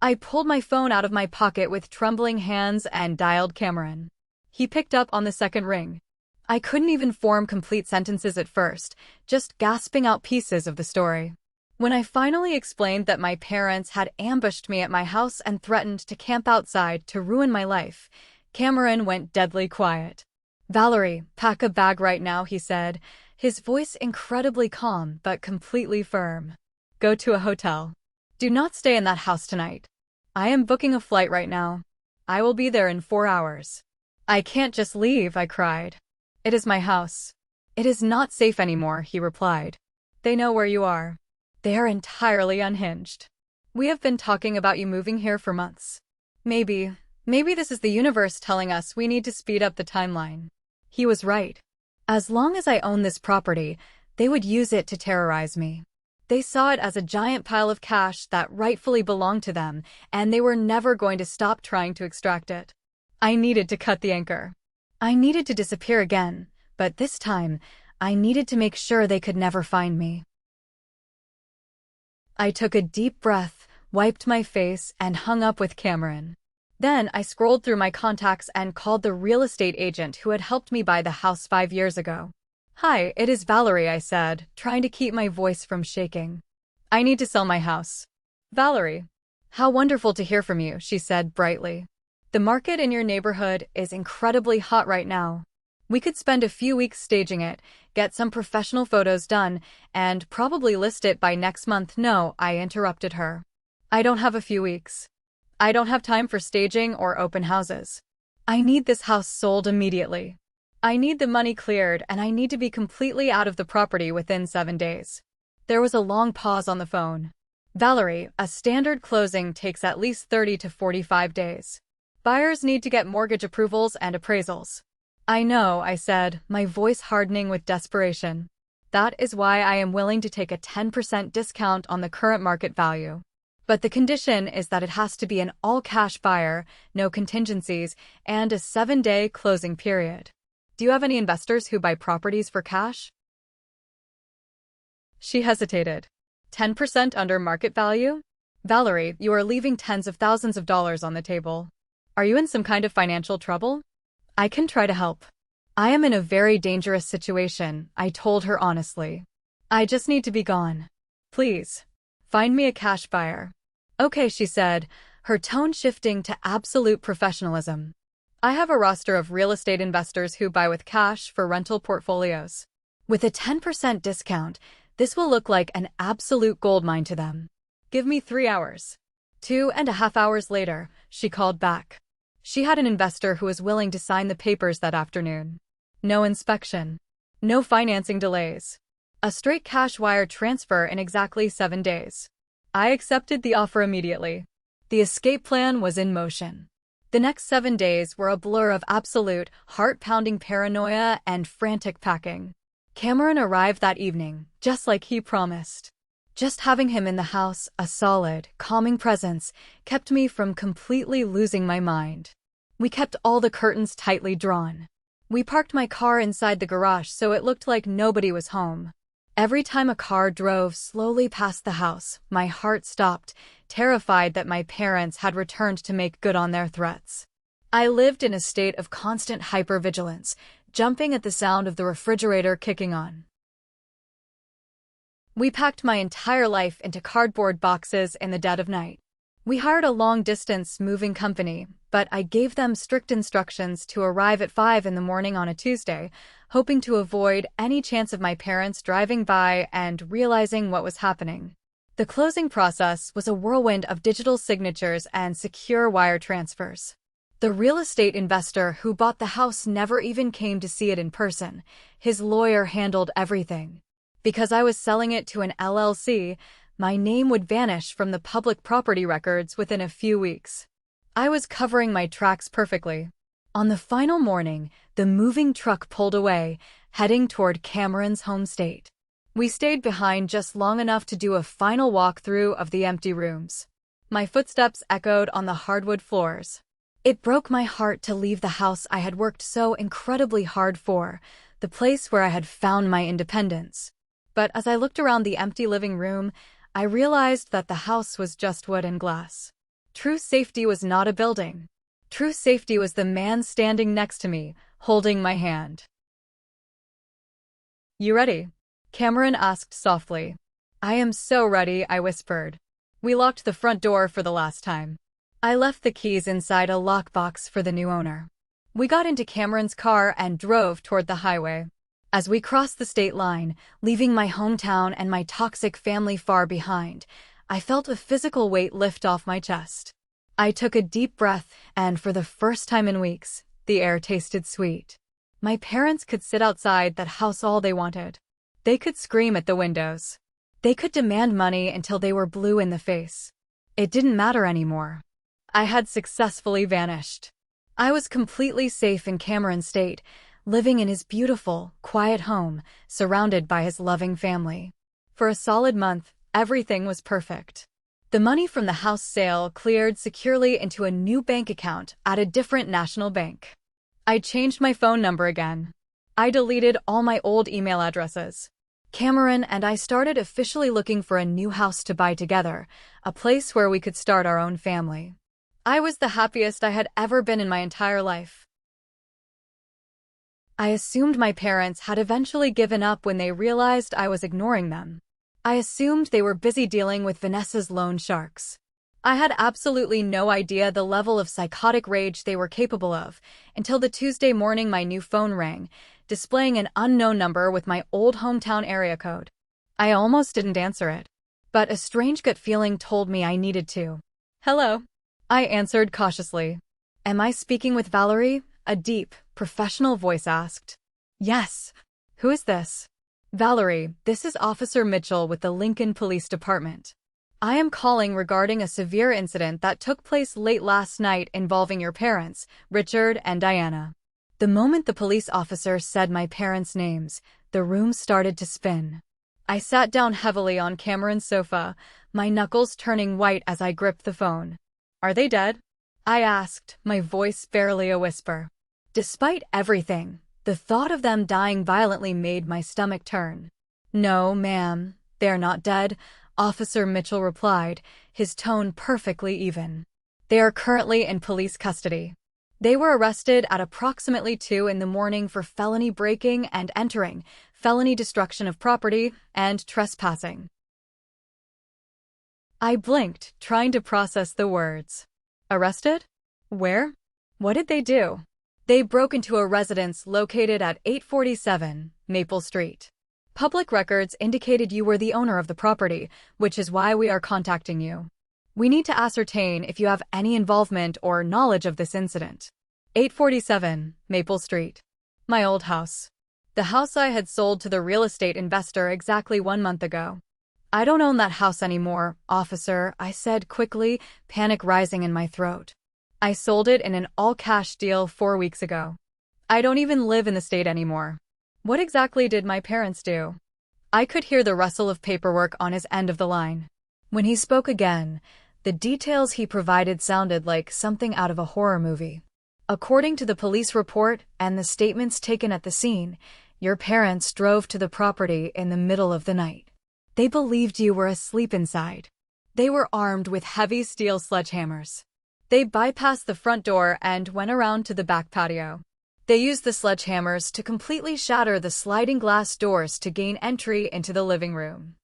I pulled my phone out of my pocket with trembling hands and dialed Cameron. He picked up on the second ring. I couldn't even form complete sentences at first, just gasping out pieces of the story. When I finally explained that my parents had ambushed me at my house and threatened to camp outside to ruin my life, Cameron went deadly quiet. Valerie, pack a bag right now, he said, his voice incredibly calm but completely firm. Go to a hotel. Do not stay in that house tonight. I am booking a flight right now. I will be there in 4 hours. I can't just leave, I cried. It is my house. It is not safe anymore, he replied. They know where you are. They are entirely unhinged. We have been talking about you moving here for months. Maybe this is the universe telling us we need to speed up the timeline. He was right. As long as I owned this property, they would use it to terrorize me. They saw it as a giant pile of cash that rightfully belonged to them, and they were never going to stop trying to extract it. I needed to cut the anchor. I needed to disappear again, but this time, I needed to make sure they could never find me. I took a deep breath, wiped my face, and hung up with Cameron. Then I scrolled through my contacts and called the real estate agent who had helped me buy the house 5 years ago. Hi, it is Valerie, I said, trying to keep my voice from shaking. I need to sell my house. Valerie. How wonderful to hear from you, she said brightly. The market in your neighborhood is incredibly hot right now. We could spend a few weeks staging it, get some professional photos done, and probably list it by next month. No, I interrupted her. I don't have a few weeks. I don't have time for staging or open houses. I need this house sold immediately. I need the money cleared and I need to be completely out of the property within 7 days. There was a long pause on the phone. Valerie, a standard closing takes at least 30 to 45 days. Buyers need to get mortgage approvals and appraisals. I know, I said, my voice hardening with desperation. That is why I am willing to take a 10% discount on the current market value. But the condition is that it has to be an all-cash buyer, no contingencies, and a 7-day closing period. Do you have any investors who buy properties for cash? She hesitated. 10% under market value? Valerie, you are leaving tens of thousands of dollars on the table. Are you in some kind of financial trouble? I can try to help. I am in a very dangerous situation, I told her honestly. I just need to be gone. Please. Find me a cash buyer. Okay, she said, her tone shifting to absolute professionalism. I have a roster of real estate investors who buy with cash for rental portfolios. With a 10% discount, this will look like an absolute goldmine to them. Give me 3 hours. 2.5 hours later, she called back. She had an investor who was willing to sign the papers that afternoon. No inspection. No financing delays. A straight cash wire transfer in exactly 7 days. I accepted the offer immediately. The escape plan was in motion. The next 7 days were a blur of absolute, heart-pounding paranoia and frantic packing. Cameron arrived that evening, just like he promised. Just having him in the house, a solid, calming presence, kept me from completely losing my mind. We kept all the curtains tightly drawn. We parked my car inside the garage so it looked like nobody was home. Every time a car drove slowly past the house, my heart stopped, terrified that my parents had returned to make good on their threats. I lived in a state of constant hypervigilance, jumping at the sound of the refrigerator kicking on. We packed my entire life into cardboard boxes in the dead of night. We hired a long-distance moving company, but I gave them strict instructions to arrive at 5 in the morning on a Tuesday, hoping to avoid any chance of my parents driving by and realizing what was happening. The closing process was a whirlwind of digital signatures and secure wire transfers. The real estate investor who bought the house never even came to see it in person. His lawyer handled everything. Because I was selling it to an LLC, my name would vanish from the public property records within a few weeks. I was covering my tracks perfectly. On the final morning, the moving truck pulled away, heading toward Cameron's home state. We stayed behind just long enough to do a final walkthrough of the empty rooms. My footsteps echoed on the hardwood floors. It broke my heart to leave the house I had worked so incredibly hard for, the place where I had found my independence. But as I looked around the empty living room, I realized that the house was just wood and glass. True safety was not a building. True safety was the man standing next to me, holding my hand. "You ready?" Cameron asked softly. "I am so ready," I whispered. We locked the front door for the last time. I left the keys inside a lockbox for the new owner. We got into Cameron's car and drove toward the highway. As we crossed the state line, leaving my hometown and my toxic family far behind, I felt a physical weight lift off my chest. I took a deep breath, and for the first time in weeks, the air tasted sweet. My parents could sit outside that house all they wanted. They could scream at the windows. They could demand money until they were blue in the face. It didn't matter anymore. I had successfully vanished. I was completely safe in Cameron's state, living in his beautiful, quiet home, surrounded by his loving family. For a solid month, everything was perfect. The money from the house sale cleared securely into a new bank account at a different national bank. I changed my phone number again. I deleted all my old email addresses. Cameron and I started officially looking for a new house to buy together, a place where we could start our own family. I was the happiest I had ever been in my entire life. I assumed my parents had eventually given up when they realized I was ignoring them. I assumed they were busy dealing with Vanessa's loan sharks. I had absolutely no idea the level of psychotic rage they were capable of, until the Tuesday morning my new phone rang, displaying an unknown number with my old hometown area code. I almost didn't answer it, but a strange gut feeling told me I needed to. "Hello," I answered cautiously. "Am I speaking with Valerie?" A deep, professional voice asked. "Yes. Who is this?" "Valerie, this is Officer Mitchell with the Lincoln Police Department. I am calling regarding a severe incident that took place late last night involving your parents, Richard and Diana." The moment the police officer said my parents' names, the room started to spin. I sat down heavily on Cameron's sofa, my knuckles turning white as I gripped the phone. "Are they dead?" I asked, my voice barely a whisper. Despite everything, the thought of them dying violently made my stomach turn. "No, ma'am, they're not dead," Officer Mitchell replied, his tone perfectly even. "They are currently in police custody. They were arrested at approximately 2 in the morning for felony breaking and entering, felony destruction of property, and trespassing." I blinked, trying to process the words. Arrested? Where? What did they do? They broke into a residence located at 847 Maple Street. Public records indicated you were the owner of the property, which is why we are contacting you. We need to ascertain if you have any involvement or knowledge of this incident. 847 Maple Street. My old house. The house I had sold to the real estate investor exactly 1 month ago. I don't own that house anymore, officer, I said quickly, panic rising in my throat. I sold it in an all-cash deal 4 weeks ago. I don't even live in the state anymore. What exactly did my parents do? I could hear the rustle of paperwork on his end of the line. When he spoke again, the details he provided sounded like something out of a horror movie. According to the police report and the statements taken at the scene, your parents drove to the property in the middle of the night. They believed you were asleep inside. They were armed with heavy steel sledgehammers. They bypassed the front door and went around to the back patio. They used the sledgehammers to completely shatter the sliding glass doors to gain entry into the living room.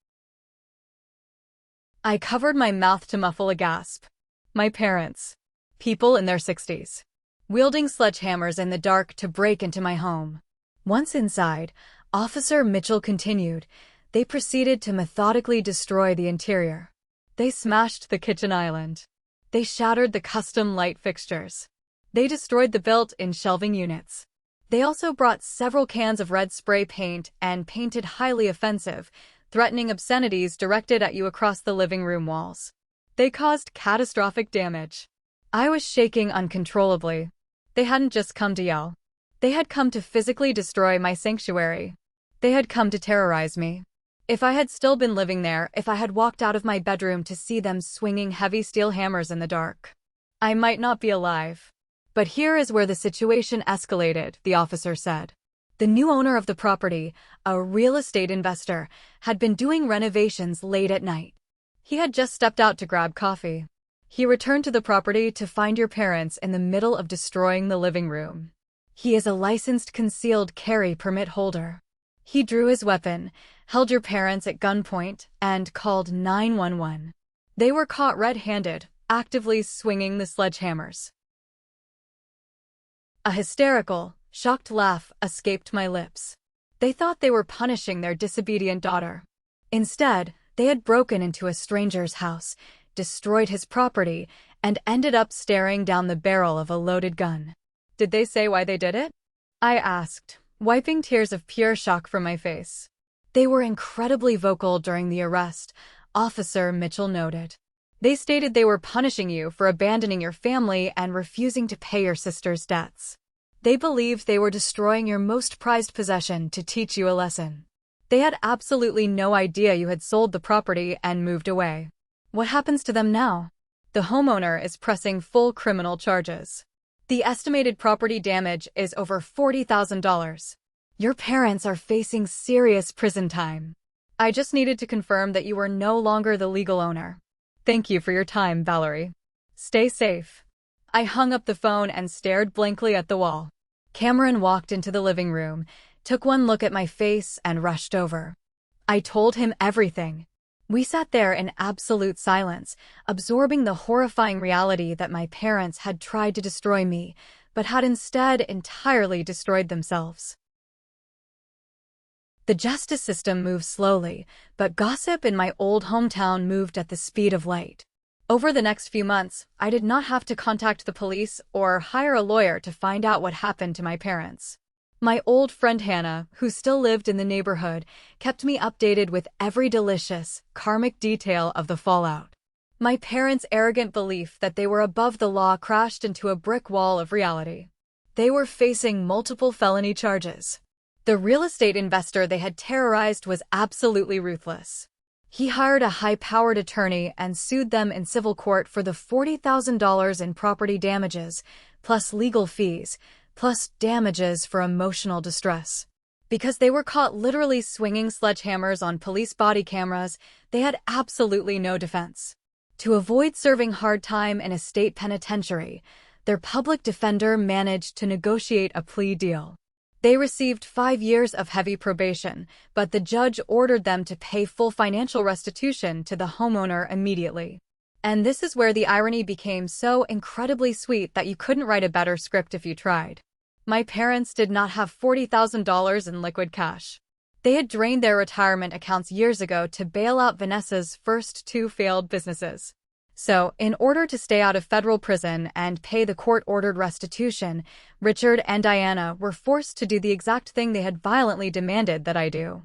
I covered my mouth to muffle a gasp. My parents, people in their 60s, wielding sledgehammers in the dark to break into my home. Once inside, Officer Mitchell continued, they proceeded to methodically destroy the interior. They smashed the kitchen island. They shattered the custom light fixtures. They destroyed the built-in shelving units. They also brought several cans of red spray paint and painted highly offensive, threatening obscenities directed at you across the living room walls. They caused catastrophic damage. I was shaking uncontrollably. They hadn't just come to yell. They had come to physically destroy my sanctuary. They had come to terrorize me. If I had still been living there, if I had walked out of my bedroom to see them swinging heavy steel hammers in the dark, I might not be alive. But here is where the situation escalated, the officer said. The new owner of the property, a real estate investor, had been doing renovations late at night. He had just stepped out to grab coffee. He returned to the property to find your parents in the middle of destroying the living room. He is a licensed concealed carry permit holder. He drew his weapon, held your parents at gunpoint, and called 911. They were caught red-handed, actively swinging the sledgehammers. A hysterical, shocked laugh escaped my lips. They thought they were punishing their disobedient daughter. Instead, they had broken into a stranger's house, destroyed his property, and ended up staring down the barrel of a loaded gun. Did they say why they did it? I asked, wiping tears of pure shock from my face. They were incredibly vocal during the arrest, Officer Mitchell noted. They stated they were punishing you for abandoning your family and refusing to pay your sister's debts. They believed they were destroying your most prized possession to teach you a lesson. They had absolutely no idea you had sold the property and moved away. What happens to them now? The homeowner is pressing full criminal charges. The estimated property damage is over $40,000. Your parents are facing serious prison time. I just needed to confirm that you were no longer the legal owner. Thank you for your time, Valerie. Stay safe. I hung up the phone and stared blankly at the wall. Cameron walked into the living room, took one look at my face, and rushed over. I told him everything. We sat there in absolute silence, absorbing the horrifying reality that my parents had tried to destroy me, but had instead entirely destroyed themselves. The justice system moved slowly, but gossip in my old hometown moved at the speed of light. Over the next few months, I did not have to contact the police or hire a lawyer to find out what happened to my parents. My old friend Hannah, who still lived in the neighborhood, kept me updated with every delicious, karmic detail of the fallout. My parents' arrogant belief that they were above the law crashed into a brick wall of reality. They were facing multiple felony charges. The real estate investor they had terrorized was absolutely ruthless. He hired a high-powered attorney and sued them in civil court for the $40,000 in property damages, plus legal fees, plus damages for emotional distress. Because they were caught literally swinging sledgehammers on police body cameras, they had absolutely no defense. To avoid serving hard time in a state penitentiary, their public defender managed to negotiate a plea deal. They received 5 years of heavy probation, but the judge ordered them to pay full financial restitution to the homeowner immediately. And this is where the irony became so incredibly sweet that you couldn't write a better script if you tried. My parents did not have $40,000 in liquid cash. They had drained their retirement accounts years ago to bail out Vanessa's first two failed businesses. So, in order to stay out of federal prison and pay the court-ordered restitution, Richard and Diana were forced to do the exact thing they had violently demanded that I do.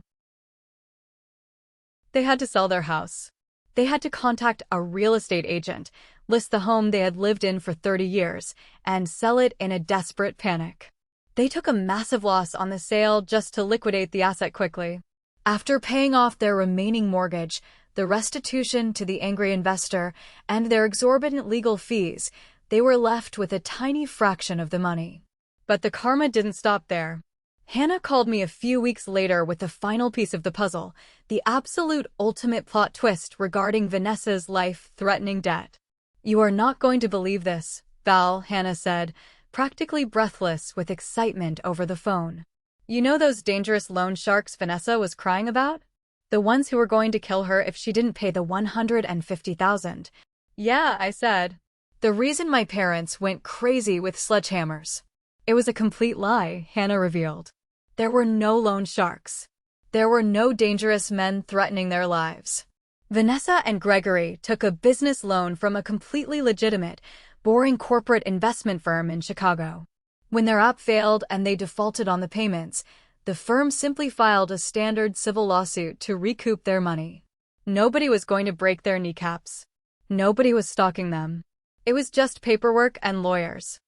They had to sell their house. They had to contact a real estate agent, list the home they had lived in for 30 years, and sell it in a desperate panic. They took a massive loss on the sale just to liquidate the asset quickly. After paying off their remaining mortgage, the restitution to the angry investor, and their exorbitant legal fees, they were left with a tiny fraction of the money. But the karma didn't stop there. Hannah called me a few weeks later with the final piece of the puzzle, the absolute ultimate plot twist regarding Vanessa's life-threatening debt. "You are not going to believe this, Val," Hannah said, practically breathless with excitement over the phone. "You know those dangerous loan sharks Vanessa was crying about? The ones who were going to kill her if she didn't pay the $150,000. "Yeah," I said. "The reason my parents went crazy with sledgehammers." "It was a complete lie," Hannah revealed. "There were no loan sharks. There were no dangerous men threatening their lives. Vanessa and Gregory took a business loan from a completely legitimate, boring corporate investment firm in Chicago. When their app failed and they defaulted on the payments, the firm simply filed a standard civil lawsuit to recoup their money. Nobody was going to break their kneecaps. Nobody was stalking them. It was just paperwork and lawyers."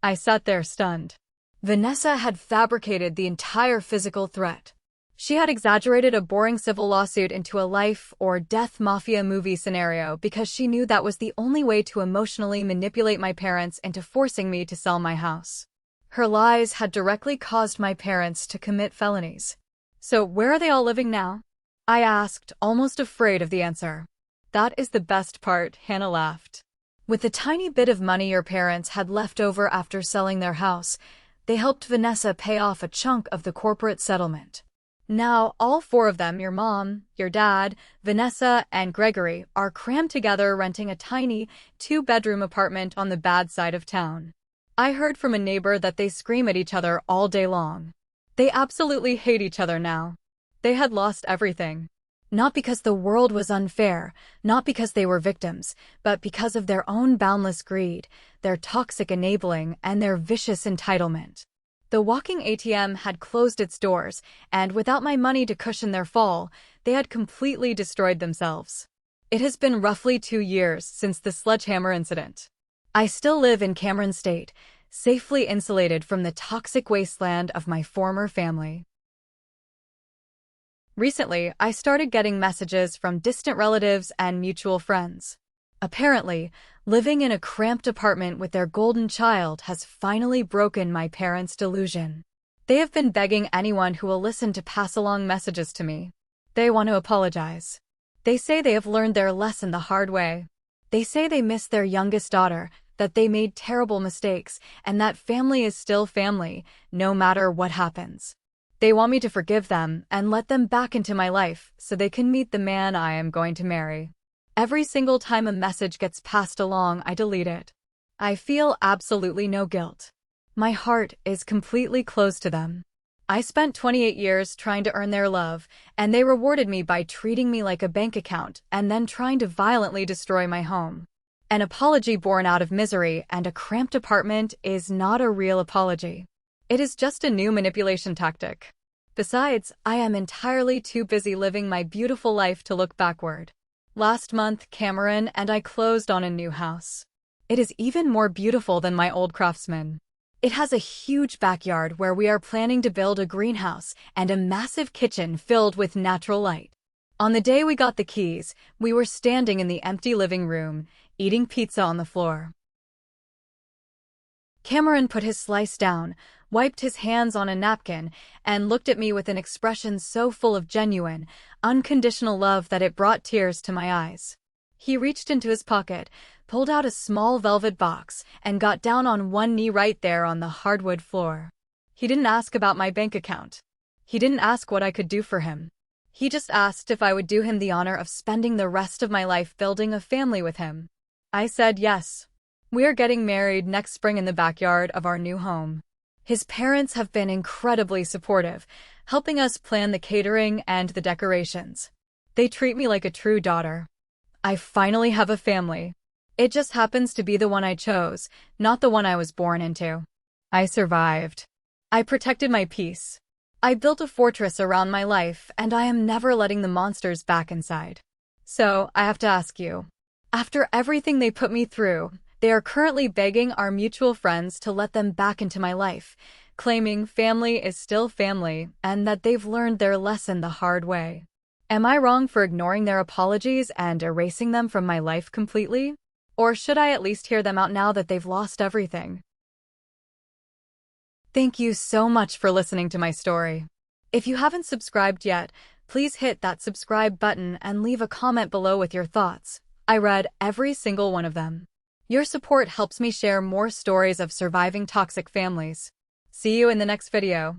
I sat there stunned. Vanessa had fabricated the entire physical threat. She had exaggerated a boring civil lawsuit into a life or death mafia movie scenario because she knew that was the only way to emotionally manipulate my parents into forcing me to sell my house. Her lies had directly caused my parents to commit felonies. "So where are they all living now?" I asked, almost afraid of the answer. "That is the best part," Hannah laughed. "With the tiny bit of money your parents had left over after selling their house, they helped Vanessa pay off a chunk of the corporate settlement. Now, all four of them, your mom, your dad, Vanessa, and Gregory, are crammed together renting a tiny, two-bedroom apartment on the bad side of town. I heard from a neighbor that they scream at each other all day long. They absolutely hate each other now. They had lost everything. Not because the world was unfair, not because they were victims, but because of their own boundless greed, their toxic enabling, and their vicious entitlement. The walking ATM had closed its doors, and without my money to cushion their fall, they had completely destroyed themselves. It has been roughly 2 years since the sledgehammer incident. I still live in Cameron State, safely insulated from the toxic wasteland of my former family. Recently, I started getting messages from distant relatives and mutual friends. Apparently, living in a cramped apartment with their golden child has finally broken my parents' delusion. They have been begging anyone who will listen to pass along messages to me. They want to apologize. They say they have learned their lesson the hard way. They say they miss their youngest daughter, that they made terrible mistakes, and that family is still family, no matter what happens. They want me to forgive them and let them back into my life so they can meet the man I am going to marry. Every single time a message gets passed along, I delete it. I feel absolutely no guilt. My heart is completely closed to them. I spent 28 years trying to earn their love, and they rewarded me by treating me like a bank account and then trying to violently destroy my home. An apology born out of misery and a cramped apartment is not a real apology. It is just a new manipulation tactic. Besides, I am entirely too busy living my beautiful life to look backward. Last month, Cameron and I closed on a new house. It is even more beautiful than my old Craftsman. It has a huge backyard where we are planning to build a greenhouse and a massive kitchen filled with natural light. On the day we got the keys, we were standing in the empty living room, eating pizza on the floor. Cameron put his slice down, wiped his hands on a napkin, and looked at me with an expression so full of genuine, unconditional love that it brought tears to my eyes. He reached into his pocket, pulled out a small velvet box, and got down on one knee right there on the hardwood floor. He didn't ask about my bank account. He didn't ask what I could do for him. He just asked if I would do him the honor of spending the rest of my life building a family with him. I said yes. We are getting married next spring in the backyard of our new home. His parents have been incredibly supportive, helping us plan the catering and the decorations. They treat me like a true daughter. I finally have a family. It just happens to be the one I chose, not the one I was born into. I survived. I protected my peace. I built a fortress around my life, and I am never letting the monsters back inside. So, I have to ask you, after everything they put me through, they are currently begging our mutual friends to let them back into my life, claiming family is still family and that they've learned their lesson the hard way. Am I wrong for ignoring their apologies and erasing them from my life completely? Or should I at least hear them out now that they've lost everything? Thank you so much for listening to my story. If you haven't subscribed yet, please hit that subscribe button and leave a comment below with your thoughts. I read every single one of them. Your support helps me share more stories of surviving toxic families. See you in the next video.